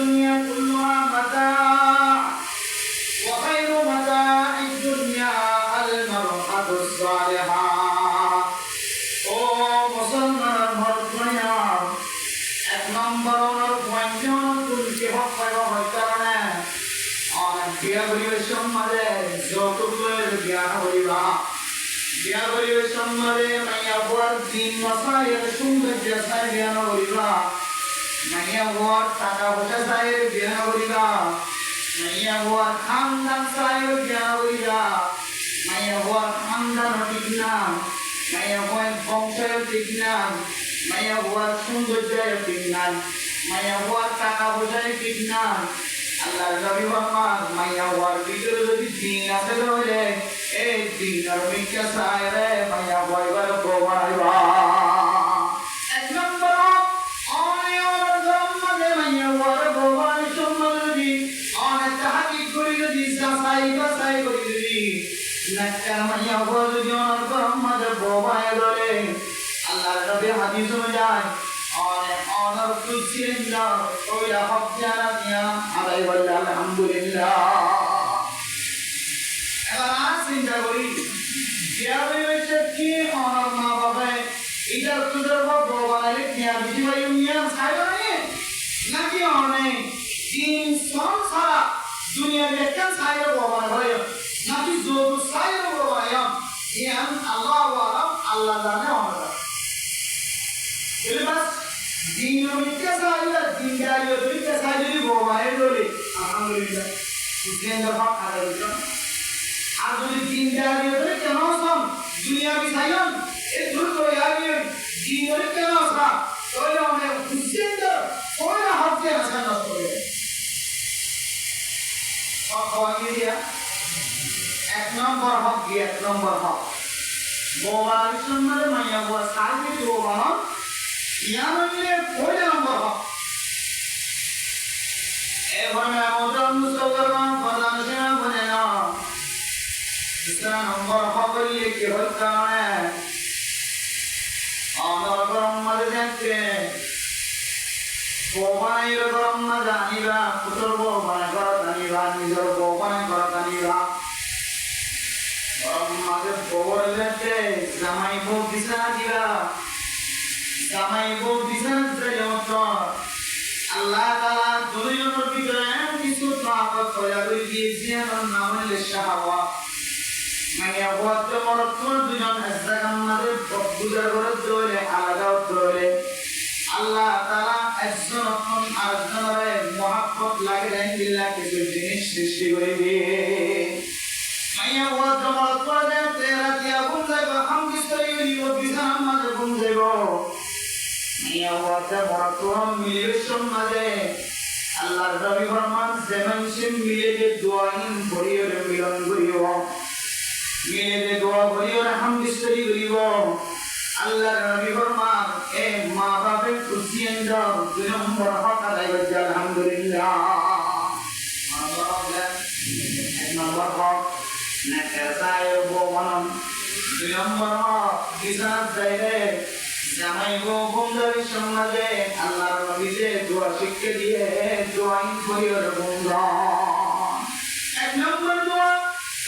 الدنيا كلها متاع وخير متاع الدنيا المرأة الصالحة ও মুসলমান মরদুনিয়া এক নম্বর পয়েন্ট তুলকে হক পাইবা হইতারনে অনেক বিয়া পরিবেশন মাঝে যৌতুকের জ্ঞান হইবা বিয়া পরিবেশন মাঝে মাইয়া বুয়ার দিন মাসায়ের সৌন্দর্য সাই জ্ঞান হইবা মাইয়া বুয়ার টাকা পয়সা সাইয়ের জ্ঞান হইবা মাইয়া বুয়ার খানদান সাইয়ের জ্ঞান হইবা মাইয়া বুয়ার খানদান ঠিক না মাইয়া বুয়ার বংশের ঠিক না মাইয়া বুয়ার সৌন্দর্যের ঠিক না মাইয়া বুয়ার টাকা পয়সার ঠিক না আল্লাহ নবী মুহাম্মদ মাইয়া বুয়ার ভিতরে যদি দিন আছে তাহলে এই দিনের মিথ্যা সাইরে মাইয়া বুয়ার গোবাইবা এক নম্বর অনেক ধর্মে মাইয়া বুয়ার গোবাই সম্মানদি অনেক তাহাকি করি যদি সাই করি যদি নাকা মাইয়া বুয়ার যদি অনেক ধর্মে গোবাই ধরে আল্লাহ নবী হাদিস অনুযায়ী অনেক কুসিন্দা ওইলা হক জানা দিয়া আলাই বলে আলহামদুলিল্লাহ এবার চিন্তা করি বিয়া হয়েছে কি অনেক মা বাবা এটা তোদের বাবা বানালে বিয়া বিধি ভাই মিয়া ছাড়ো নাকি অনেক দিন সংসারা দুনিয়া দেখেন ছাড়ো বাবা ভাই নাকি যোগ ছাড়ো বাবা ইয়ান আল্লাহ ওয়ালাম আল্লাহ জানে আমরা বলে দিনের মিথ্যা সাইলা দিন দাঁড়িয়ে মিথ্যা সাইলি বাবাই বলে আলহামদুলিল্লাহ কুসিন্দা হক আলাইহিস আর যদি দিন দাঁড়িয়ে বলে কেন সম দুনিয়া কি সাইয়ন এই দূর করে আগে দিনের কেন আসা তাহলে অনেক কুসিন্দা ওরা হককে আশা নষ্ট করে হক দিয়া এক নম্বর হক কি এক নম্বর হক বাবার সম্মানে মাইয়া বাবা সাইকে তো বাবা ইয়ামনে পয়লা নম্বর হক এভাবে আমাদের মুসলমান প্রধান সেনা বনে না দুসরা নম্বর হক লিখে হলকানে আমার ব্রহ্মাদের দেখতে বোবাইর ব্রহ্মা জানিবা পুত্র বোবাই করা জানিবা নিজের বোবাই করা জানিবা ব্রহ্মাদের বোবার দেখতে জামাই বউ বিছানা দিবা জামাই বউ বিছানা দিলে আল্লাহ তাআলা দুনিয়ার ভিতরে কিছু তাকত তৈরি করে দিয়েছেন নাম হলো শাহওয়া মাইয়া ওয়াতে মরতুন দুজন একজাগামে বুঝার করে দলে আলাদা দলে আল্লাহ তাআলা একজন আরেকজনের মহব্বত লাগে দেন দিল্লাহ কিছু জিনিস সৃষ্টি করে দিয়ে মাইয়া ওয়াতে মরতুন দেতে রাতে আগুন যাবে হাম কিস্তরি ও বিছানা মাঝে ঘুম যাবে মাইয়া ওয়াতে মরতুন মিলে সমাজে আল্লাহর নবী ফরমান যেমন সে মিলে যে দোয়াইন করিও মিলন করিও মিলে যে দোয়া করিও হামদুলিল্লাহ করিব আল্লাহর নবী ফরমান এ মা বাপের খুশিয়ান্দা দুই নম্বর হক আদায় করতে আলহামদুলিল্লাহ এক নম্বর হক নাকাসায় বওয়ান দুই নম্বর হক বিজাত যাইরে জামাই বউ বন্ধুর সমাজে আল্লাহর নবী যে দোয়া শিক্ষা দিয়ে দোয়াইন করিও বন্ধু এক নম্বর দোয়া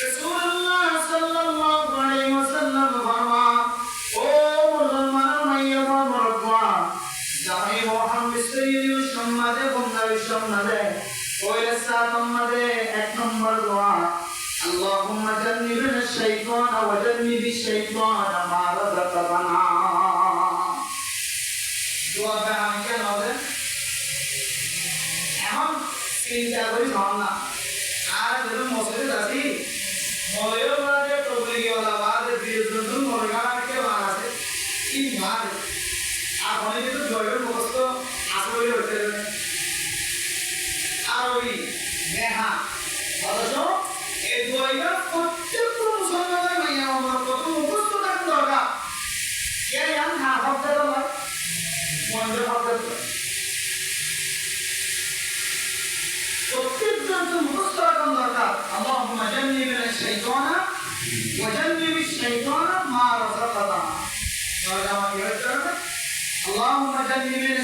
রাসূলুল্লাহ সাল্লাল্লাহু আলাইহি ওয়াসাল্লাম ফরমান ও মুসলমান মাইয়া মরদওয়া জামাই মুহাম্মদ সাল্লাল্লাহু সমাজে বন্ধুর সমাজে ওইলা সমাজে এক নম্বর দোয়া আল্লাহুম্মা জান্নিবনা শাইতান ওয়া জান্নিবিশ শাইতান মা রাযাকতানা দোয়া আমি কেন হবে এখন চিন্তা করি না আর ধরুন মসজিদে যাচ্ছি মলেও বাদে তবলিগওয়ালা বাদে বিরুদ্ধ মলগানাকে মান আছে কি মান আর মনে কিন্তু জয়ের মুখস্থ আসলে হতে হবে আর ওই নেহা অথচ এই দোয়াইটা প্রত্যেক মুসলমানের মাইয়া আমার কত মুখস্থ থাকতে দরকার কে জান না হতে দরকার মনে হতে প্রত্যেকজন মুখস্থ রাখা দরকার আল্লাহুম্মা জান্নিবনা শাইতানা ওয়া জান্নিবিশ শাইতানা মা রাযাকতানা আল্লাহুম্মা জান্নিবনা